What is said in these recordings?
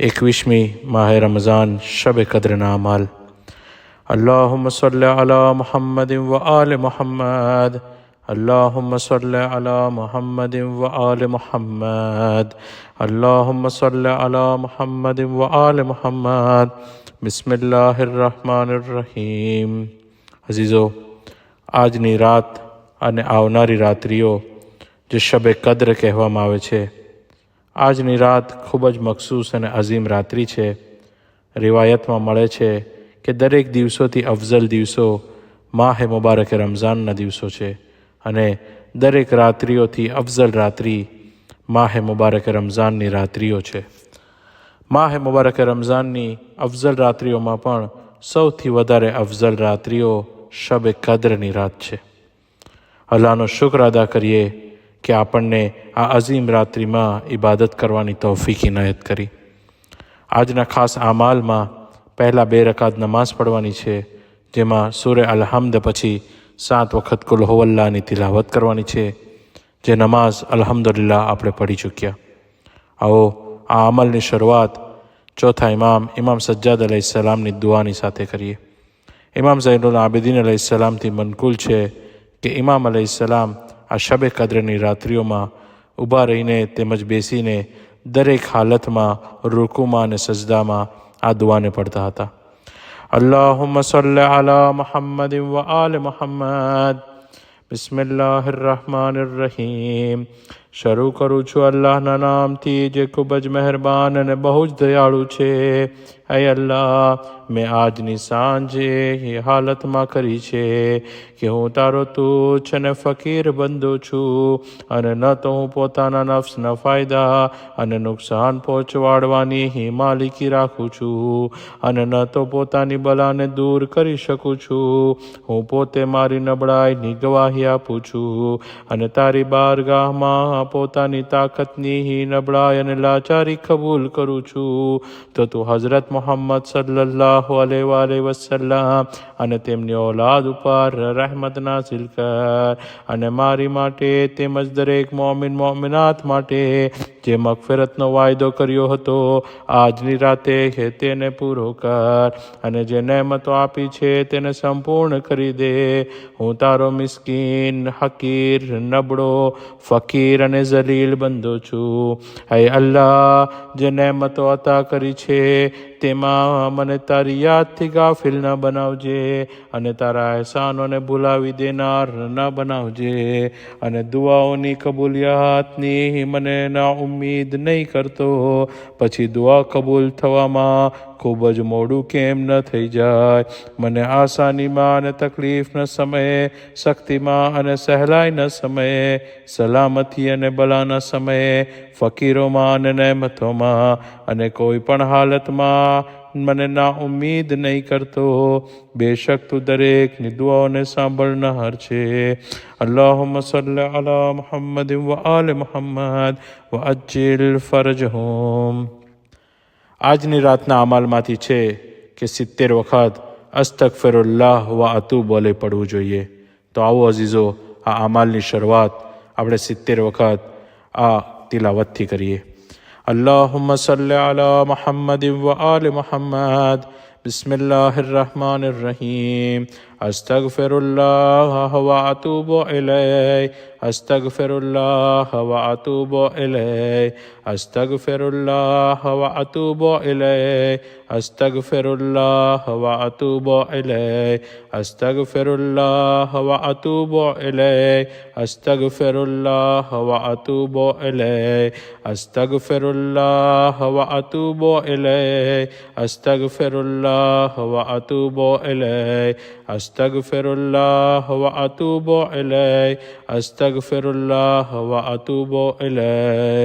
21वीं माह रमज़ान शब कद्र नामाल। अल्लाहुम्मा सल्लि अला मुहम्मद व आल मुहम्मद। अल्लाहुम्मा सल्लि अला मुहम्मद व आल मुहम्मद। अल्लाहुम्मा सल्लि अला मुहम्मद व आल मुहम्मद। बिस्मिल्लाहिर्रहमानिर्रहीम। अजीज़ो, આજની રાત અને આવનારી રાત્રિઓ જે શબે કદ્ર કહેવામાં આવે છે, આજની રાત ખૂબ જ મખસૂસ અને અઝીમ રાત્રિ છે. રિવાયતમાં મળે છે કે દરેક દિવસોથી અફઝલ દિવસો માહે મુબારક રમઝાનના દિવસો છે અને દરેક રાત્રિઓથી અફઝલ રાત્રિ માહે મુબારક રમઝાનની રાત્રિઓ છે. માહે મુબારક રમઝાનની અફઝલ રાત્રિઓમાં પણ સૌથી વધારે અફઝલ રાત્રિઓ શબે કદ્રની રાત છે. અલ્લાહનો શુક્ર અદા કરીએ કે આપણને આ અઝીમ રાત્રિમાં ઇબાદત કરવાની તૌફીક ઇનાયત કરી. આજના ખાસ આમાલમાં પહેલાં 2 રકાત નમાઝ પઢવાની છે, જેમાં સૂરે અલ-હમ્દ પછી 7 વખત કુલ હુવલ્લાહની તિલાવત કરવાની છે, જે નમાઝ અલ્હમ્દુલિલ્લાહ આપણે પઢી ચૂક્યા. આવો આ અમલની શરૂઆત ચોથા ઇમામ સજ્જાદ અલૈહિસ્સલામની દુઆની સાથે કરીએ. ઇમામ ઝૈનુલ આબિદીન અલૈહિસ્સલામથી મનકુલ છે કે ઇમામ અલૈહિસ્સલામ આ શબે કદ્રની રાત્રિઓમાં ઊભા રહીને તેમજ બેસીને દરેક હાલતમાં રૂકુમાં અને સજદામાં આ દુઆને પડતા હતા. અલ્લાહુમ્મા સલ્લિ અલા મુહમ્મદ વ આલ મુહમ્મદ. બિસ્મિલ્લાહિર્રહમાનિર્રહીમ. શરૂ કરું છું અલ્લાહના નામથી, જે ખૂબ જ મહેરબાન અને બહુ જ દયાળુ છે. હે અલ્લાહ, મેં આજની સાંજે એ હાલતમાં કરી છે કે હું તારો તુચ્છ અને ફકીર બંદો છું, અને ન તો હું પોતાના નફ્સના ફાયદા અને નુકસાન પહોંચવાડવાની માલિકી રાખું છું, અને ન તો પોતાની બલાને દૂર કરી શકું છું. હું પોતે મારી નબળાઈની ગવાહી આપું છું અને તારી બારગાહમાં પોતાની તાકાતની નબળાઈ અને લાચારી કબૂલ કરું છું. તો તું હઝરત મુહમ્મદ સલ્લલ્લાહુ અલૈહિ વસલ્લમ અને તેમની ઔલાદ ઉપર રહેમત નાઝિલ કર, અને મારી માટે તેમજ દરેક મોમિન મોમિનાત માટે જે મગફિરતનો વાયદો કર્યો હતો આજની રાતે તેને પૂરો કર, અને જે નેમતો આપી છે તેને સંપૂર્ણ કરી દે. હું તારો મિસ્કીન, હકીર, નબળો, ફકીર અને ઝલીલ બંદો છું. હે અલ્લાહ, જે નેમતો અતા કરી છે તેમાં મને તારી યાદથી ગાફિલ ન બનાવજે, અને તારા અહેસાનોને ભૂલાવી દેનાર ન બનાવજે, અને દુઆઓની કબૂલિયાતની મને ના ઉમ્મીદ નહીં કરતો. પછી દુઆ કબૂલ થવામાં ખૂબ જ મોડું કેમ ન થઈ જાય. મને આસાનીમાં અને તકલીફના સમયે, સખ્તીમાં અને સહેલાઈના સમયે, સલામતી અને બલાના સમયે, ફકીરોમાં અને નેમતોમાં અને કોઈ પણ હાલતમાં મને ના ઉમ્મીદ નહીં કરતો. બેશક તું દરેકની દુઆઓને સાંભળનાર છે. અલ્લાહુમ્મા સલ્લિ અલા મુહમ્મદ વ આલ મુહમ્મદ વ અજ્જિલ ફરજહુમ. આજની રાતના અમલમાંથી છે કે 70 વખત અસ્તગફિરુલ્લાહ વ અતૂબુ અલૈહ પડવું જોઈએ. તો આવો અઝીઝો, આ અમલની શરૂઆત આપણે 70 વખત આ તિલાવતથી કરીએ. અલ્લાહુમ્મા સલ્લિ અલા મુહમ્મદ વ આલ મુહમ્મદ. બિસ્મિલ્લાહિર્રહમાનિર્રહીમ. અસ્તગફિરુલ્લાહ વ અતૂબુ ઇલૈહ. અસ્તગફિરુલ્લાહ વ અતૂબુ ઇલૈહ. અસ્તગફિરુલ્લાહ વ અતૂબુ ઇલૈહ. અસ્તગફિરુલ્લાહ વ અતૂબુ ઇલૈહ. અસ્તગફિરુલ્લાહ વ અતૂબુ ઇલૈહ. અસ્તગફિરુલ્લાહ વ અતૂબુ ઇલૈહ. અસ્તગફિરુલ્લાહ વ અતૂબુ ઇલૈહ. અસ્તગફિરુલ્લાહ વ અતૂબુ ઇલૈહ. અસ્તગફિરુલ્લાહ વ અતૂબુ ઇલૈહ. અસ્તગફિરુલ્લાહ વ અતૂબુ ઇલૈહ.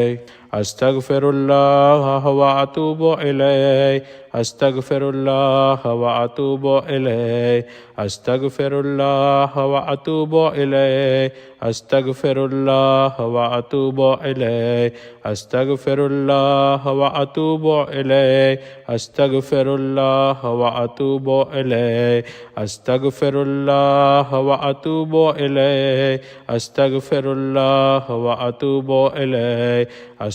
અસ્તગફિરુલ્લાહ વ અતૂબુ ઇલૈહ. અસ્તગફિરુલ્લાહ વ અતૂબુ ઇલૈહ. અસ્તગફિરુલ્લાહ વ અતૂબુ ઇલૈહ. અસ્તગફિરુલ્લાહ વ અતૂબુ ઇલૈહ. અસ્તગફિરુલ્લાહ વ અતૂબુ ઇલૈહ. અસ્તગફિરુલ્લાહ વ અતૂબુ ઇલૈહ. અસ્તગફિરુલ્લાહ વ અતૂબુ ઇલૈહ. અસ્તગફિરુલ્લાહ વ અતૂબુ ઇલૈહ.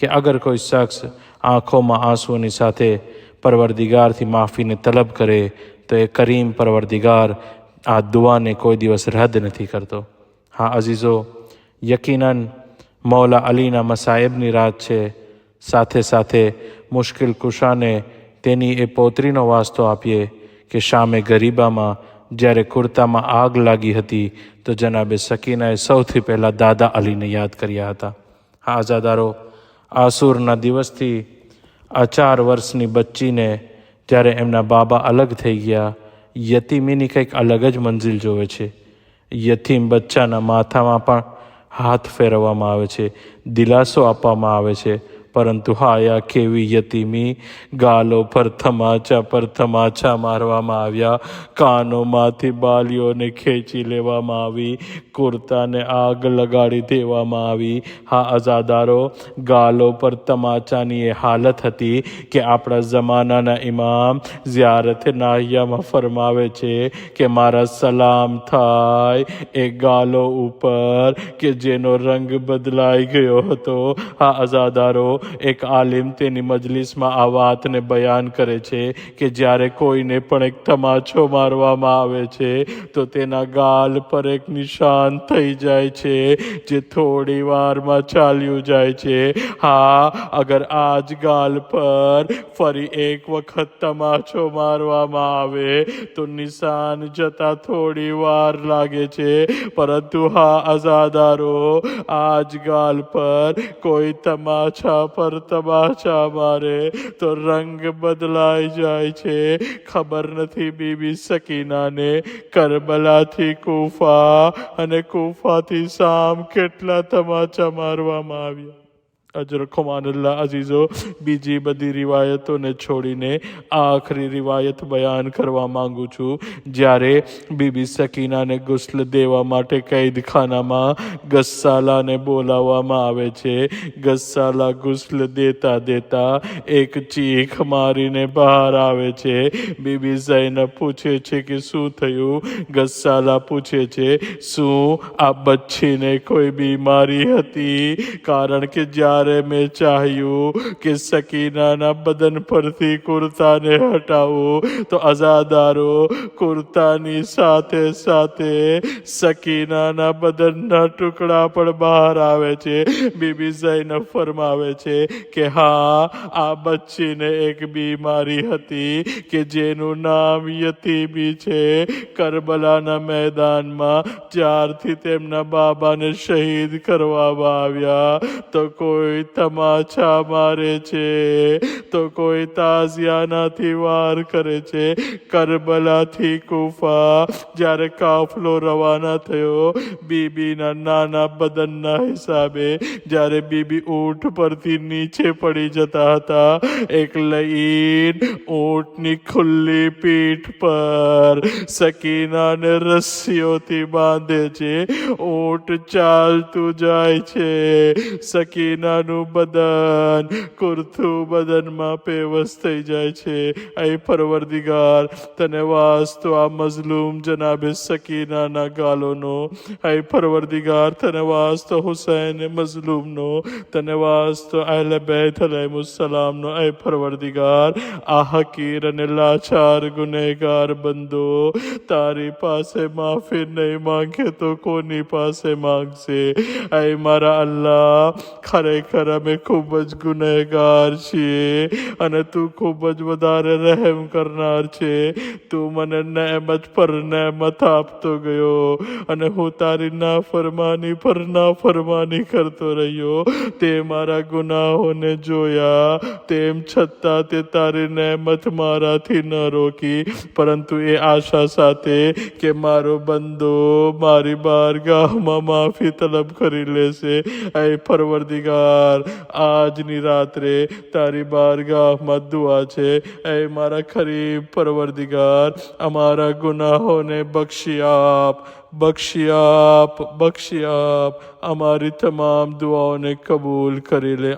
કે અગર કોઈ શખ્સ આંખોમાં આંસુઓની સાથે પરવરદિગારથી માફીને તલબ કરે તો એ કરીમ પરવરદિગાર આ દુઆને કોઈ દિવસ રદ નથી કરતો. હા અઝીઝો, યકીનન મૌલા અલીના મસાયબની રાત છે. સાથે સાથે મુશ્કેલ કુશાને તેની એ પૌત્રીનો વાસ્તો આપીએ કે શામે ગરીબામાં જ્યારે કુર્તામાં આગ લાગી હતી તો જનાબે સકીનાએ સૌથી પહેલાં દાદા અલીને યાદ કર્યા હતા. હા આઝાદારો, આસુરના દિવસથી આ 4 વર્ષની બચ્ચીને જ્યારે એમના બાબા અલગ થઈ ગયા, યતીમીની કંઈક અલગ જ મંજિલ જોવે છે. યતીમ બચ્ચાના માથામાં પણ હાથ ફેરવવામાં આવે છે, દિલાસો આપવામાં આવે છે, પરંતુ હાયા કેવી યતીમી! ગાલો પર તમાચા મારવામાં આવ્યા, કાનોમાંથી બાલીઓને ખેંચી લેવામાં આવી, કુર્તાને આગ લગાડી દેવામાં આવી. હા અઝાદારો, ગાલો પર તમાચાની એ હાલત હતી કે આપણા જમાનાના ઇમામ ઝિયારત નાહિયામાં ફરમાવે છે કે મારા સલામ થાય એ ગાલો ઉપર કે જેનો રંગ બદલાઈ ગયો હતો. હા અઝાદારો, એક આલિમ તેની મજલિસમાં આ વાતને બયાન કરે છે કે જ્યારે કોઈને પણ એક તમાચો મારવામાં આવે છે તો તેના ગાલ પર એક નિશાન થઈ જાય છે જે થોડી વારમાં ચાલ્યું જાય છે. હા, અગર આજ ગાલ પર ફરી એક વખત તમાચો મારવામાં આવે તો નિશાન જતા થોડી વાર લાગે છે, પરંતુ હા અઝાદારો, આજ ગાલ પર કોઈ તમાચા પર તમાચા મારે તો રંગ બદલાઈ જાય છે. ખબર નથી બીબી સકીનાને કરબલાથી કૂફા અને કૂફાથી શામ કેટલા તમાચા મારવામાં આવ્યા. અજરખુમાનલ્લાહ અઝીઝો, બીજી બધી રિવાયતોને છોડીને આખરી રિવાયત બયાન કરવા માંગુ છું. જ્યારે બીબી સકીનાને ગુસ્લ દેવા માટે કૈદખાનામાં ગસ્સાલાને બોલાવવામાં આવે છે, ગસ્સાલા ગુસ્લ દેતા એક ચીખ મારીને બહાર આવે છે. બીબી ઝૈનબ પૂછે છે કે શું થયું? ગસ્સાલા પૂછે છે, શું આ બચ્ચીને કોઈ બીમારી હતી? કારણ કે જ્યારે મેં ચાહ્યું કે સકીનાના બદન પરથી કુર્તાને હટાવું તો અઝાદારો, કુર્તાની સાથે સાથે સકીનાના બદનના ટુકડા પણ બહાર આવે છે. બીબી ઝૈનબ ફરમાવે છે કે હા, આ બચ્ચીને એક બીમારી હતી કે જેનું નામ યતીમી છે. કરબલાના મેદાનમાં જ્યારથી તેમના બાબાને શહીદ કરવામાં આવ્યા તો કોઈ તમાચા મારે છે તો કોઈ તાઝિયાનાથી વાર કરે છે. કરબલાથી કૂફા જ્યારે કાફલો રવાના થયો, બીબીના નાના બદનના હિસાબે જ્યારે બીબી ઊંટ પરથી નીચે પડી જતા હતા, એક લઈન ઊંટની ખુલ્લી પીઠ પર સકીનાને રસ્સીઓથી બાંધે છે. ઊંટ ચાલતું જાય છે, સકીનાનું બદન કુર્થું બદનમાં પેવસ થઈ જાય છે. ऐ પરવરદિગાર, તને વાસ્તો આ મઝલૂમ જનાબે સકીનાના ગાલોનો, ऐ પરવરદિગાર, તને વાસ્તો હુસૈન મઝલૂમનો, તને વાસ્તો અહલે બેત અલૈહિસ્સલામનો, ऐ પરવરદિગાર, આ હકીર અને લાચાર ગુનેગાર બંદો તારી પાસે માફી નહીં માંગે તો કોની પાસે માંગશે? ऐ મારા અલ્લાહ, ખરેખર અમે ખૂબ જ ગુનેગાર છીએ અને તું ખૂબ જ વધારે રહેમ કરનાર છે. તું મને નેમત પર નેમત આપતો ગયો અને હું તારી નાફરમાની પર નાફરમાની કરતો રહ્યો. તે મારા ગુનાહોને જોયા, તેમ છતાં તે તારી નેમત મારાથી ન રોકી, પરંતુ એ આશા સાથે કે મારો બંદો મારી બારગાહમાં માફી તલબ કરી લેશે. ऐ પરવરદિગાર, આજની રાત્રે તારી બારગાહમાં દુઆ છે. ऐ મારા ખરીબ પરવરદિગાર, અમારા ગુનાહોને બક્ષી આપ, બક્ષી આપ, બક્ષી આપ. અમારી તમામ દુઆઓને કબૂલ કરી લે.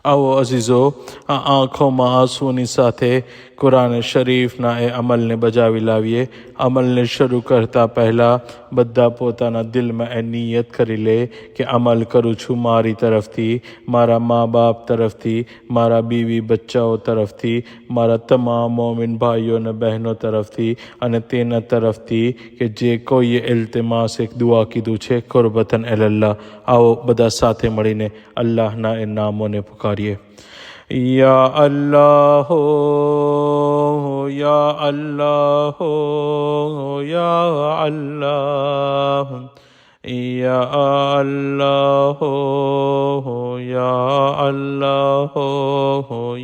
આવો અઝીઝો, આ આંખોમાં આંસુઓની સાથે કુરાન શરીફના એ અમલને બજાવી લાવીએ. અમલને શરૂ કરતાં પહેલાં બધા પોતાના દિલમાં એ નિયત કરી લે કે અમલ કરું છું મારી તરફથી, મારા મા બાપ તરફથી, મારા બીવી બચ્ચાઓ તરફથી, મારા તમામ મોમિન ભાઈઓ અને બહેનો તરફથી અને તેના તરફથી કે જે કોઈએ ઇલ્તિમાસ એક દુઆ કીધું છે કુરબતન અલ્લાહ. આવો બધા સાથે મળીને અલ્લાહના એ નામોને પુકારીએ. યા અલ્લાહ યા અલ્લાહ યા અલ્લાહ યા અલ્લાહ યા અલ્લાહ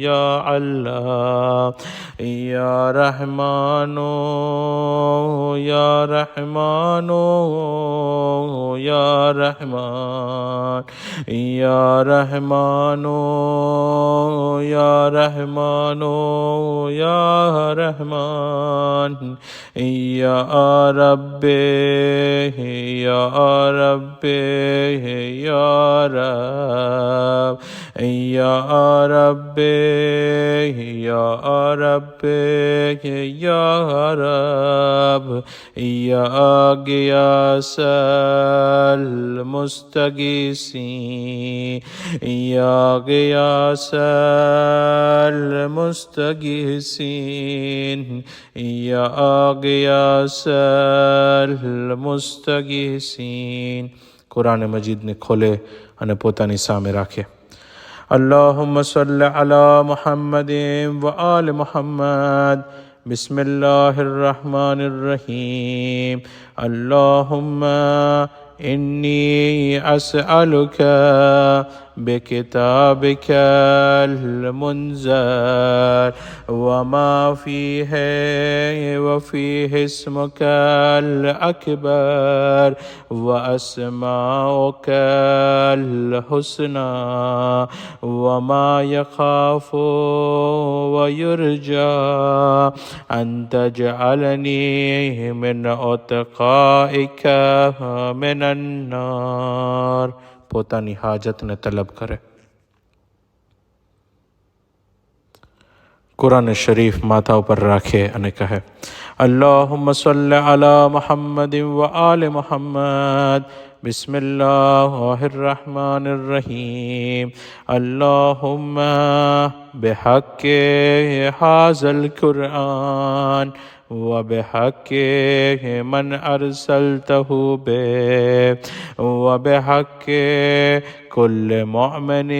યા અલ્લાહ યા રહમાનો યા રહમાનો યા રહમાન યા રહમાનો યા રહમાનો યા રહમાન યા રબ્બે યા રબ્બે યા રબ યા રબ્બે યા રબ્બે યા રબ યા ગિયાસલ મુસ્તગીસી યા ગિયાસલ મુસ્તગીસીન યા ગિયાસલ મુસ્તગીસીન. કુરાન મજીદને ખોલે અને પોતાની સામે રાખે. અલ્લાહુમ્મા સલ્લી અલા મુહમ્મદિન વ આલ Muhammad. બિસ્મિલ્લાહિર રહમાનિર Rahim. અલ્લાહુમ્મા inni as'aluka bikitaabika al-munzal wa ma fihi wa fihi ismuka al-akbar wa asma'uka al-husna wa ma yakhafu wa yurja an taj'alani min utqa'ika min an-nar. પોતાની હાજતને તલબ કરે. કુરાન શરીફ માથા ઉપર રાખે અને કહે અલ્લાહુમ્મા સલ્લી અલા મુહમ્મદિન વ આલિ મુહમ્મદ. બિસ્મિલ્લાહિર રહમાનિર રહીમ. અલ્લાહુમ્મા બિહક્કી હાઝલ કુરઆન وبحق من أرسلته به وبحق كل مؤمن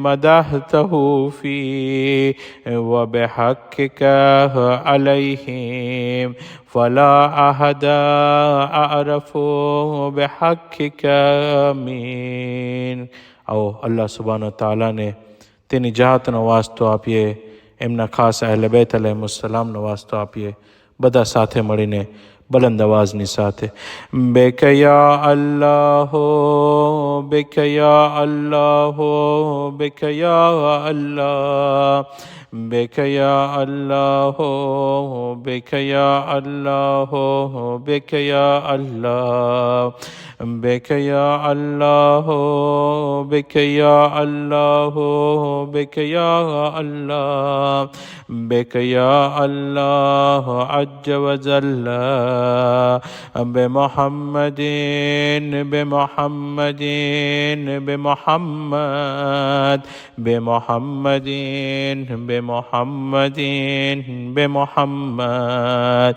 مدحته فيه وبحقك عليهم فلا أحد أعرف بحقك من. આવો અલ્લાહ સુબ્હાનહુ તઆલાને તેની જાતનો વાસ્તો આપીએ, એમના ખાસ અહેલે બેત અલૈહિસ્સલામનો વાસ્તો આપીએ, બધા સાથે મળીને બલંદ અવાજની સાથે બેક યા અલ્લાહ બેક યા અલ્લાહ બેક યા અલ્લાહ બેક યા અલ્લાહ બેક યા અલ્લાહ બેક યા અલ્લાહ બેક યા અલ્લાહ બેક યા અલ્લાહ બેક યા અલ્લાહ બેક યા અલ્લાહ અજ્જ વ જલ્લા બિમુહમ્મદિન બિમુહમ્મદિન બિમુહમ્મદ બિમુહમ્મદિન બિમુહમ્મદિન બિમુહમ્મદ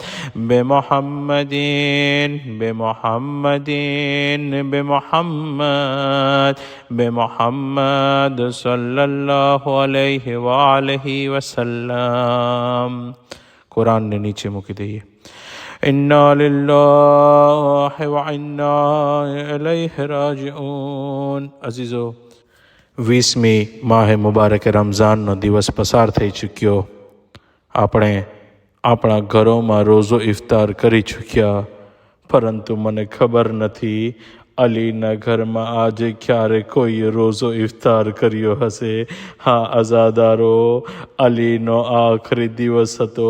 બિમુહમ્મદિન બિમુહમ્મદિન બિમુહમ્મદ બિમુહમ્મદ સલ્લલ્લાહુ અલૈહિ વ આલિહિ વસલ્લમ. કુરાનને નીચે મૂકી દઈએ. ઇન્ના લિલ્લાહિ વ ઇન્ના ઇલૈહિ રાજિઉન. અઝીઝો, 20મી માહે મુબારક રમઝાનનો દિવસ પસાર થઈ ચૂક્યો. આપણે આપણા ઘરોમાં રોઝો ઇફતાર કરી ચૂક્યા, પરંતુ મને ખબર નથી અલીના ઘરમાં આજે ક્યારે કોઈ રોઝો ઇફતાર કર્યો હશે? હા અઝાદારો, અલીનો આખરી દિવસ હતો.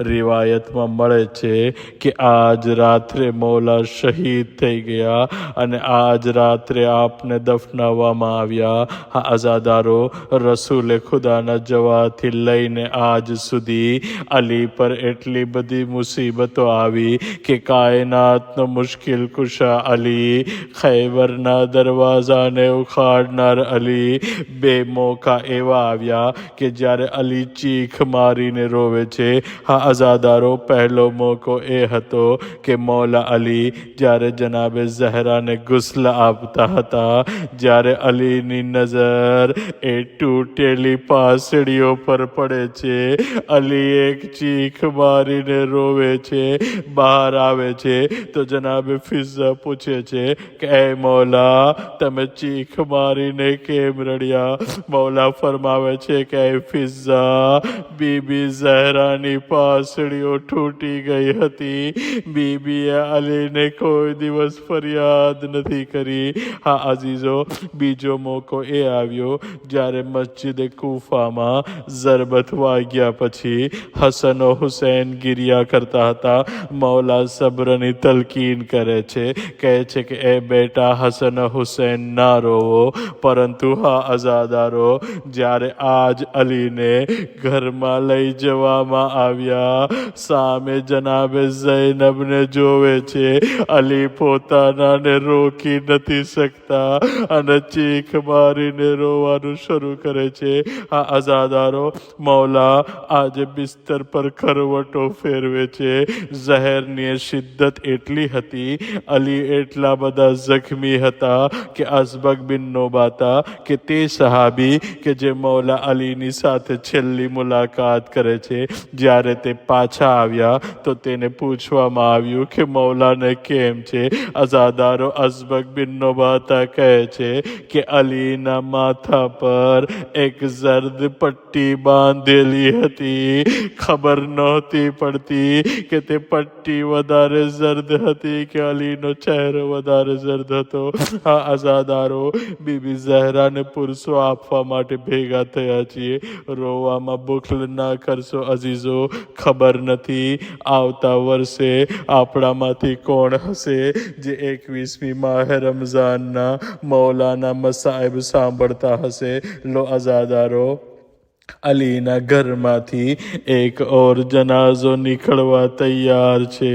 રિવાયતમાં મળે છે કે આજ રાત્રે મૌલા શહીદ થઈ ગયા અને આજ રાત્રે આપને દફનાવવામાં આવ્યા. હા અઝાદારો, રસૂલે ખુદાના જવાથી લઈને આજ સુધી અલી પર એટલી બધી મુસીબતો આવી કે કાયનાતનો મુશ્કિલ કુશા અલી, ખૈબરના દરવાજાને ઉખાડનાર અલી, બે મોકા એવા આવ્યા કે જ્યારે અલી ચીખ મારીને રોવે છે. હા અઝાદારો, પહેલો મોકો એ હતો કે મૌલા અલી જ્યારે જનાબે ઝહરાને ગુસ્લ આપતા હતા, જ્યારે અલીની નજર એ તૂટેલી પાસડીઓ પર પડે છે, અલી એક ચીખ મારીને રોવે છે, બહાર આવે છે તો જનાબે ફિઝા પૂછે છે કે એ મૌલા, તમે ચીખ મારીને કેમ રડ્યા? મૌલા ફરમાવે છે કે એ ફિઝા, બીબી ઝહરાની પાસડીઓ તૂટી ગઈ હતી. બીબીએ અલીને કોઈ દિવસ ફરિયાદ નથી કરી. હા અઝીઝો, બીજો મોકો એ આવ્યો જ્યારે મસ્જિદ કૂફામાં ઝરબત વાગ્યા પછી હસન ઓ હુસૈન ગિરિયા કરતા હતા. મૌલા સબ્રની તલકીન કરે છે, કહે છે કે એ બેટા હસન હુસૈન ના રોવો. પરંતુ હા અઝાદારો, જ્યારે આજ અલીને ઘરમાં લઈ જવામાં આવ્યા, સામે જનાબે ઝૈનબને જોવે છે, અલી પોતાનાને રોકી નથી શકતા અને ચીખ મારીને રોવાનું શરૂ કરે છે. આ અઝાદારો, મૌલા આજે બિસ્તર પર કરવટો ફેરવે છે. ઝહેરની શિદ્દત એટલી હતી, અલી એટલા બધા જખ્મી હતા કે અઝબક બિન નોબાતા કે તે સહાબી કે જે મૌલા અલીની સાથે છેલ્લી મુલાકાત કરે છે, જ્યારે તે પાછા આવ્યા તો તેને પૂછવામાં આવ્યું કે મૌલાને કેમ છે? અઝાદારો, અઝબક બિન નોબાતા કહે છે કે અલીના માથા પર એક ઝર્દ પટ્ટી બાંધેલી હતી. ખબર નહોતી પડતી કે તે પટ્ટી વધારે ઝર્દ હતી કે અલીનો ચહેરો વધારે ઝર્દ હતો. આ અઝાદારો, બીબી ઝહરાને પુરસો આપવા માટે ભેગા થયા છીએ. રોવામાં બુખલ ના કરશો અઝીઝો. ખબર નથી આવતા વર્ષે આપણામાંથી કોણ હશે જે 21મી માહે રમઝાનના મૌલાના મસાઇબ સાંભળતા હશે. લો અઝાદારો, અલીના ઘરમાંથી એક ઓર જનાઝો નીકળવા તૈયાર છે.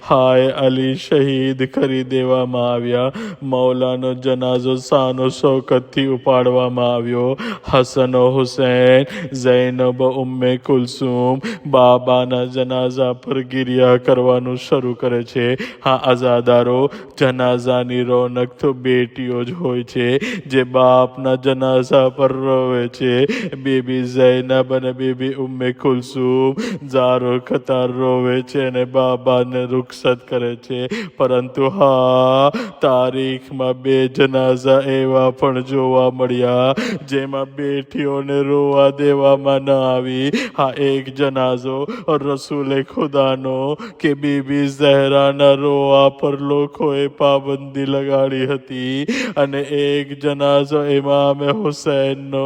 હાય અલી શહીદ કરી દેવામાં આવ્યા. મૌલાનો જનાઝો શાનો શૌકતથી ઉપાડવામાં આવ્યો. હસન ઓ હુસૈન, ઝૈનબ ઉમ્મે કુલસુમ બાબાના જનાઝા પર ગિરિયા કરવાનું શરૂ કરે છે. હા અઝાદારો, જનાઝાની રોનક તો બેટીઓ જ હોય છે જે બાપના જનાઝા પર રોવે છે. બેબી ઝૈનબ અને બેબી ઉમ્મે કુલસુમ ઝારો કતાર રોવે છે અને બાબાને રૂખસત કરે છે. પરંતુ હા, તારીખમાં બે જનાઝા એવા પણ જોવા મળ્યા જેમાં બેટીઓને રોવા દેવામાં ન આવી. હા, એક જનાઝો રસૂલે ખુદાનો કે બીબી ઝહરાના રોવા પર લોકોએ પાબંદી લગાડી હતી અને એક જનાઝો ઇમામ હુસૈનનો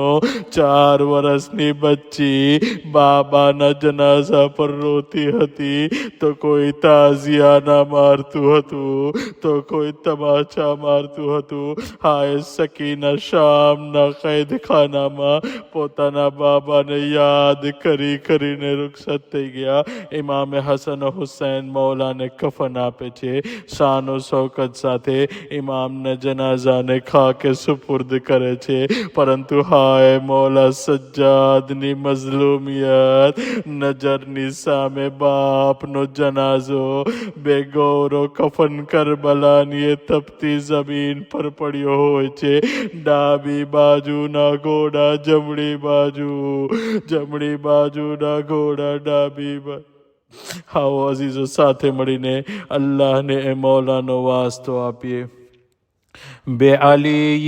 4 વર્ષની બચ્ચી બાબાના જનાઝા પર રોતી હતી તો કોઈ તાઝિયાના મારતું હતું તો કોઈ તમાચા મારતું હતું. હાય સકીના શામના કૈદખાનામાં પોતાના બાબાને યાદ કરી કરીને રૂખસત થઈ ગયા. ઇમામે હસન હુસૈન મૌલાને કફન આપે છે. શાનો શૌકત સાથે ઇમામને જનાઝાને ખાકે સુપુર્દ કરે છે. પરંતુ હાય મૌલા સજ્જાદની મઝલુમિયત, નજરની સામે બાપનો જનાઝો બેગૌરો કફન કરબલાની એ તપતી જમીન પર પડ્યો હોય છે. ડાબી બાજુના ઘોડા જમણી બાજુના ઘોડા ડાબી બાજુ. આવો અઝીઝો, સાથે મળીને અલ્લાહને એ મૌલાનો વાસ્તો આપીએ. بعلي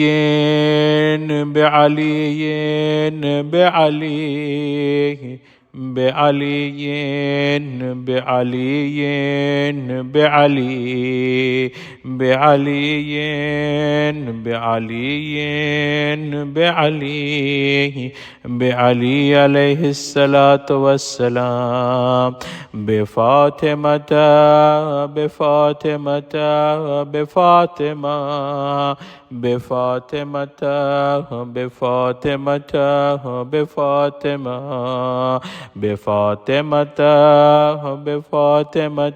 بعلي بعلي بعلي بعلي بعلي بعلي بعلي بعلي بعلي عليه الصلاة والسلام بفاطمة بفاطمة بفاطمة بفاطمة بفاطمة بفاطمة بفاطمة بفاطمة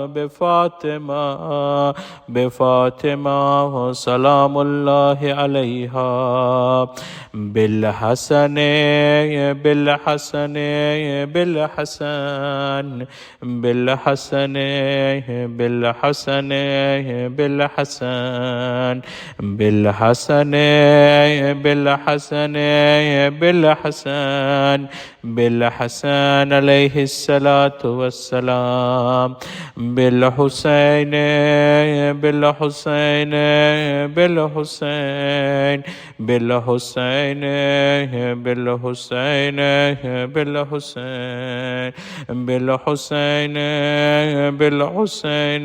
بفاطمة بفاطمة سلام الله عليها بالحسن بالحسن بالحسن بالحسن بالحسن بالحسن بالحسن بالحسن بالحسن بالحسن عليه الصلاة والسلام بالحسين بالحسين بالحسين بالحسين بالحسين بالحسين بالحسين بالحسين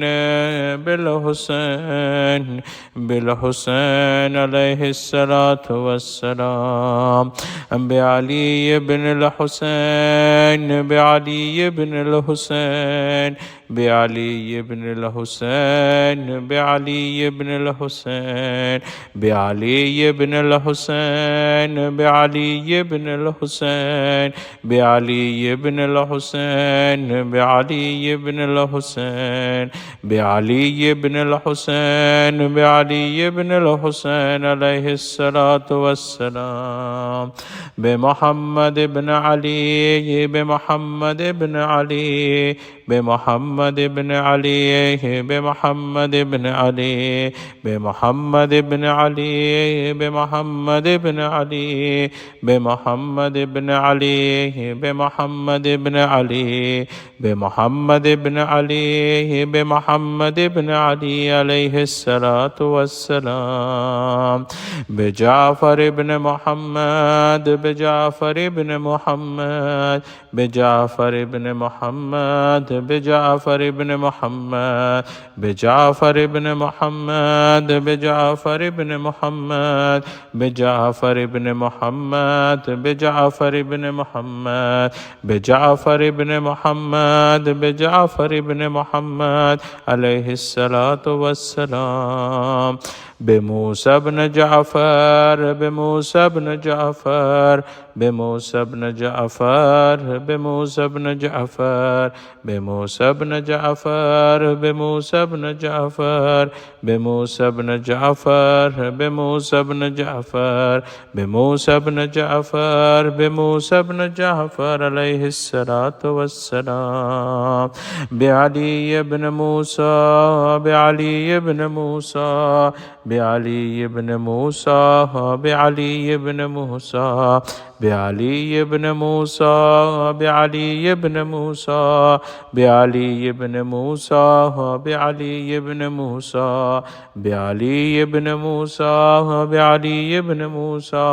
بالحسين بالحسين عليه الصلاة والسلام بعلي بن الحسين بعلي بن الحسين بعلي بن الحسين بعلي بن الحسين بعلي بن الحسين بعلي بن الحسين بعلي بن الحسين بعلي بن الحسين بعلي بن الحسين بعلي بن الحسين عليه الصلاة والسلام بمحمد بن علي بمحمد بن علي بمحمد بن علي بمحمد بن علي بمحمد بن علي بمحمد بن علي بمحمد بن علي بمحمد بن علي بمحمد بن علي بمحمد بن علي عليه الصلاة والسلام بجعفر بن محمد بجعفر بن محمد بجعفر بن محمد بجعفر بن محمد بجعفر بن محمد بجعفر بن محمد بجعفر بن محمد بجعفر بن محمد بجعفر بن محمد بجعفر بن محمد عليه الصلاة والسلام بموسى بن جعفر بموسى بن جعفر بموسى بن جعفر بموسى بن جعفر بموسى بن جعفر بموسى بن جعفر بموسى بن جعفر بموسى بن جعفر بموسى بن جعفر بموسى بن جعفر عليه الصلاة والسلام بعلي بن موسى بعلي بن موسى بعلي بن موسى بعلي بن موسى بعلي بن موسى بعلي بن موسى بعلي بن موسى بعلي بن موسى بعلي بن موسى بعلي بن موسى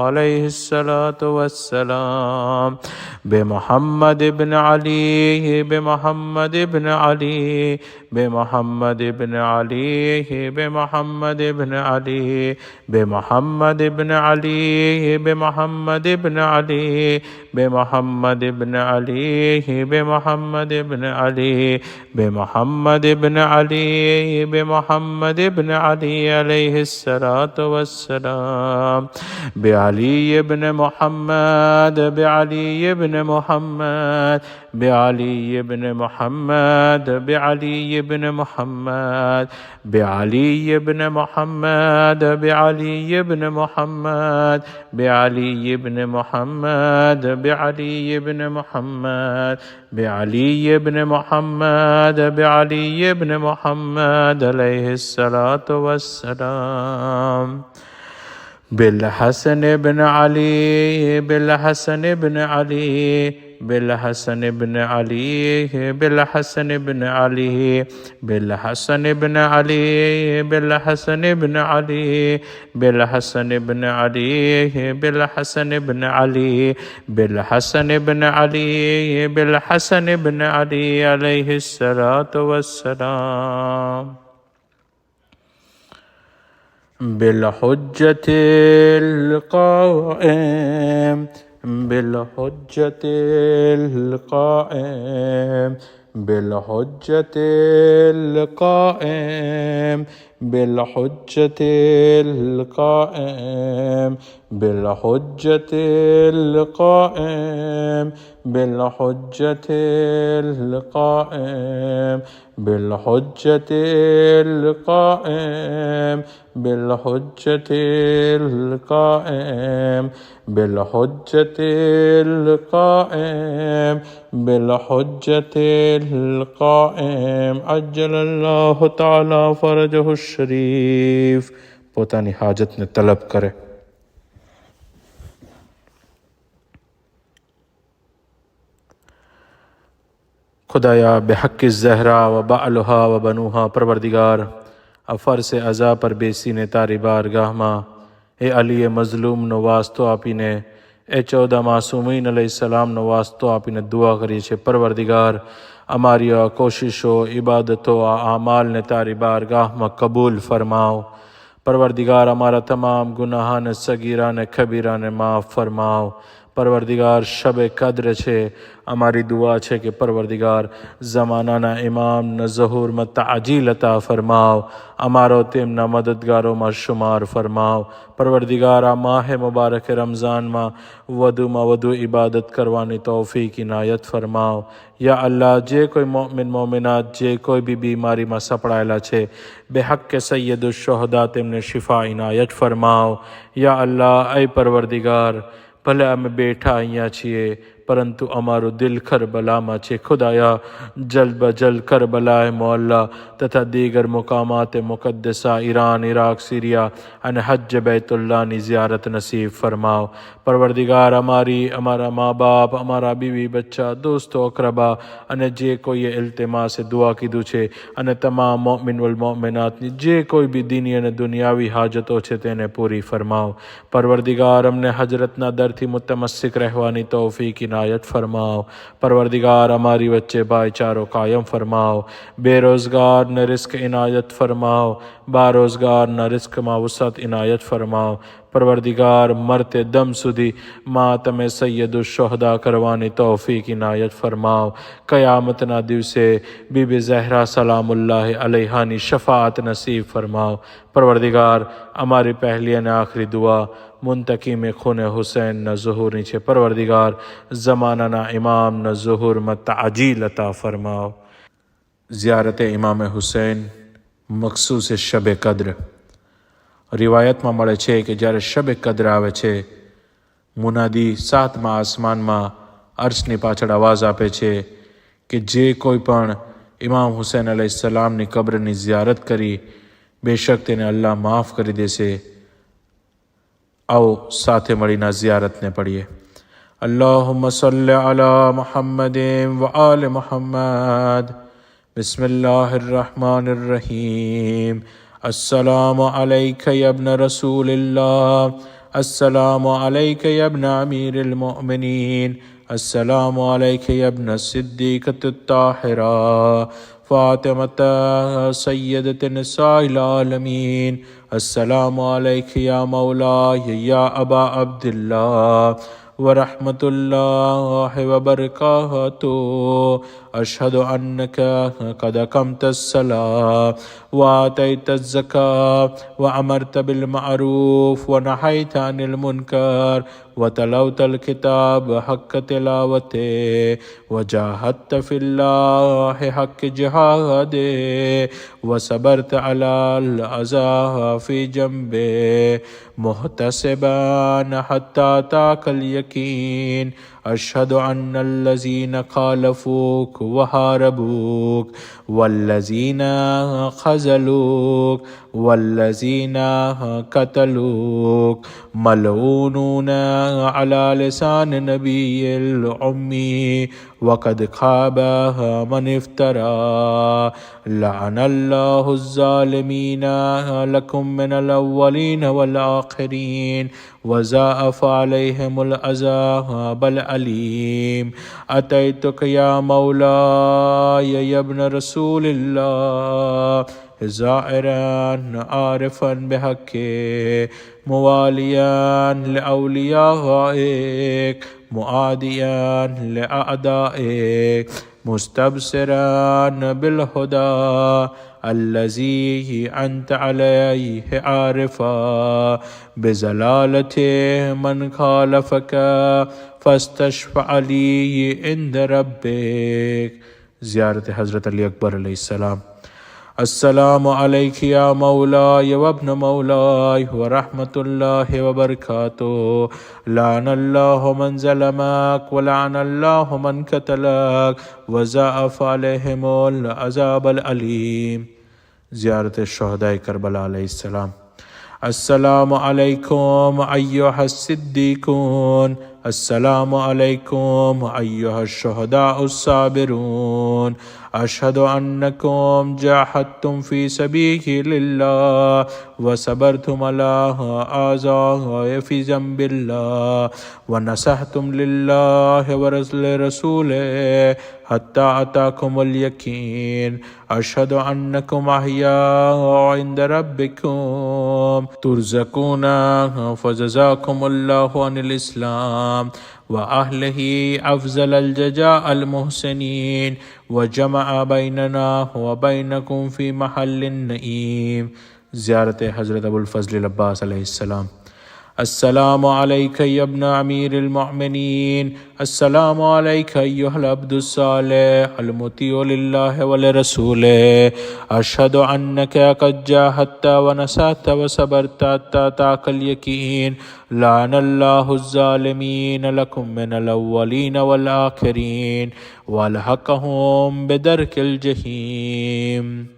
عليه الصلاة والسلام بمحمد بن علي بمحمد بن علي بمحمد بن علي بمحمد بن علي بمحمد بن علي بمحمد بن علي بمحمد بن علي بمحمد بن علي بمحمد بن علي بمحمد بن علي عليه الصلاة والسلام بعلي بن محمد بعلي بن محمد بعلي بن محمد بعلي بن محمد بعلي بن محمد بعلي بن محمد بعلي بن محمد بعلي بن محمد بعلي بن محمد بعلي بن محمد عليه الصلاة والسلام بالحسن بن علي بالحسن بن علي बिलहसन इब्न अली बिलहसन इब्न अली बिलहसन इब्न अली बिलहसन इब्न अली बिलहसन इब्न अली बिलहसन इब्न अली बिलहसन इब्न अली बिलहसन इब्न अली अलैहिस्सलातु वस्सलाम बिलहुज्जतिल क़ाइम बिलहुज्जतिल क़ाइम बिलहुज्जतिल क़ाइम बिलहुज्जतिल क़ाइम बिलहुज्जतिल क़ाइम बिलहुज्जतिल क़ाइम बिलहुज्जतिल क़ाइम बिलहुज्जतिल क़ाइम बिलहुज्जतिल क़ाइम बिलहुज्जतिल क़ाइम अज्जलल्लाहु तआला फरजहु शरीफ પોતાની હાજતને તલબ કરે. खुदाया बेहक़ ज़हरा व बालहा व बनूहा परवरदिगार अफ़र से अज़ा पर बेसी ने तारी बारगाह मां ए अली मज़लूम नो वास्तो आपीने ए 14 मासूमीन अलैहिस्सलाम नो वास्तो आपीने दुआ करी छे. परवरदिगार अमारी कोशिशो इबादतो आमाल ने तारी बारगाह मां कबूल फरमाओ. परवरदिगार अमारा तमाम गुनाह ने सगीरा ने कबीरा ने माफ़ फरमाओ. परवरदिगार शब कद्र छे अमारी दुआ छे कि परवरदिगार ज़मानाना इमाम न ज़हूर में ताजील अता फरमाओ. अमारो तेमना मददगारों में शुमार फरमाओ. परवरदिगार आ माह मुबारक रमज़ान में वधु इबादत करवानी तौफ़ीक इनायत फरमाओ. या अल्लाह जे कोई मोमिन मोमिनात जे कोई भी बीमारी में सपड़ाયેલા છે बेहक़ सैयदुश शुहदा तेमने शिफा इनायत फरमाओ. या अल्लाह ऐ परवरदिगार भले अमे बेठा अहींया छीए परंतु अमारो दिल करबला में छे. खुदाया जल्द ब जल्द करबलाए मोहल्ला तथा दीगर मुकामात मुक़द्दसा ईरान इराक सीरिया अने हज बैतुल्लाह नी ज़ियारत नसीब फरमाओ. परवरदिगार अमारा माँ बाप अमारा बीवी बच्चा दोस्तों अकरबा अने जे कोई इल्तिमा से दुआ कीधुं छे अने तमाम मोमिन वल मोमिनात नी जे कोई भी दीनी अने दुनियावी हाजतो छे तेने पूरी फरमाओ. परवरदिगार अमने हजरतना दर थी मुतमस्सिक रहवानी तौफ़ीक इनायत फरमाओ. परवरदिगार हमारी वच्चे भाईचारो कायम फरमाओ. बेरोज़गार न रिस्क इनायत फरमाओ. बारोज़गार न रिस्क मा वसअत इनायत फरमाओ. परवरदिगार मरते दम सुधी मातमे सैयदुश शुहदा करवानी तौफ़ीक इनायत फरमाओ. क़यामतना दिवसे बीबी ज़हरा सलामुल्लाह अलैहा नी शफ़ाअत नसीब फरमाओ. परवरदिगार हमारी पहली अने आखिरी दुआ मुंतकी में खून हुसैन न ज़हूर नीचे. परवरदिगार ज़माना ना इमाम न ज़हूर में ताजील अता फरमाओ. ज़ियारत इमाम हुसैन मखसूस शब कद्र. रिवायत में मळे छे कि જ્યારે શબ કદ્ર આવે છે મુનાદી 7મા આસમાનમાં અર્શની પાછળ આવાજ આપે છે કે જે કોઈ પણ ઇમામ હુસૈન અલૈહિસ્સલામની કબ્રની ઝિયારત કરી બેશક તેને અલ્લાહ માફ કરી દેશે. आओ साथे मळीने ज़ियारतने पढ़िए. अल्लाहुम्मा सल्लि अला मुहम्मदिन व आल मुहम्मद. बिस्मिल्लाहिर्रहमानिर्रहीम. अस्सलामु अलैका या इब्न रसूलिल्लाह. अस्सलामु अलैका या इब्न अमीरिल मुअमिनीन. अस्सलामु अलैका या इब्न सिद्दीक़तुत ताहिरा फ़ातिमत सय्यदत निसाइल आलमीन. अस्सलामु अलैका या मौलाय या अबा अब्दिल्लाह व रहमतुल्लाहि व बरकातुहू. अशहदु अन्नका क़द अक़मतस्सलाह व आतैतज़्ज़कात व अमरत बिल मअरूफ व नहैत अनिल मुनकर व तलौतल किताब हक़्क़ तिलावते व जाहदत फ़िल्लाहि हक़्क़ जिहादे व सबरत अलाल अज़ा फ़ी जंबे मुहतसिबान हत्ता ताकल यकीन. أشهد أن الذين خالفوك وحاربوك والذين خذلوك والذين قتلوك ملعونون على لسان نبي الأمي وقد خاب من افترى لعن الله الظالمين لكم من الأولين والآخرين وضاعف عليهم العذاب الأليم. أتيتك يا مولاي يا ابن رسول الله زائرا عارفا بحقه مواليا لأوليائك معاديا لأعدائك مستبصرا بالهدى الذي أنت عليه عارفا بزلالة من خالفك فاستشفع لي عند ربك. زيارة حضرت علی اکبر علیہ السلام. السلام عليك يا مولاي وابن مولاي ورحمة الله وبركاته. لعن الله من ظلمك ولعن الله من قتلك وضاعف عليهم العذاب الأليم. زيارة الشهداء كربلاء عليه السلام. السلام عليكم أيها الصديقون. السلام عليكم أيها الشهداء الصابرون. أشهد أنكم جاهدتم في سبيل الله وصبرتم على آذى في ذنب الله ونصحتم لله ورسوله حتى أتاكم اليقين. أشهد أنكم أحياء عند ربكم ترزقون فجزاكم الله عن الإسلام وأهله أفضل الجزاء المحسنين وجمع بيننا وبينكم في محل النعيم. زيارة حضرت أبو الفضل العباس عليه السلام. السلام عليك يا ابن أمير المؤمنين. السلام عليك أيها العبد الصالح المطيع لله ولرسوله. أشهد أنك قد جاهدت ونصحت وصبرت حتى أتاك اليقين. لعن الله الظالمين لكم من الأولين والآخرين والحقهم بدرك الجحيم.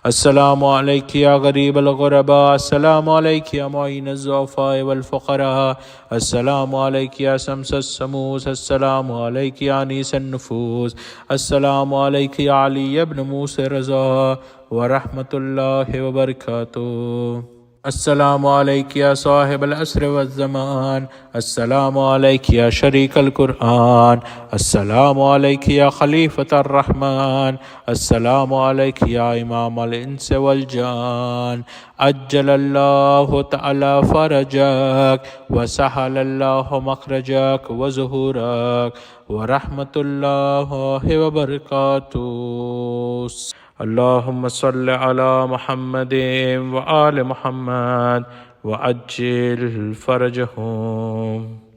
السلام عليك يا غريب الغرباء. السلام عليك يا معين الضعفاء والفقراء. السلام عليك يا شمس الشموس. السلام عليك يا أنيس النفوس. السلام عليك يا علي بن موسى رضا ورحمة الله وبركاته. السلام عليك يا صاحب العصر والزمان. السلام عليك يا شريك القرآن. السلام عليك يا خليفة الرحمن. السلام عليك يا إمام الإنس والجان. أجل الله تعالى فرجك وسهل الله مخرجك وظهورك ورحمة الله وبركاته. اللهم صل على محمد وآل محمد وعجل فرجهم.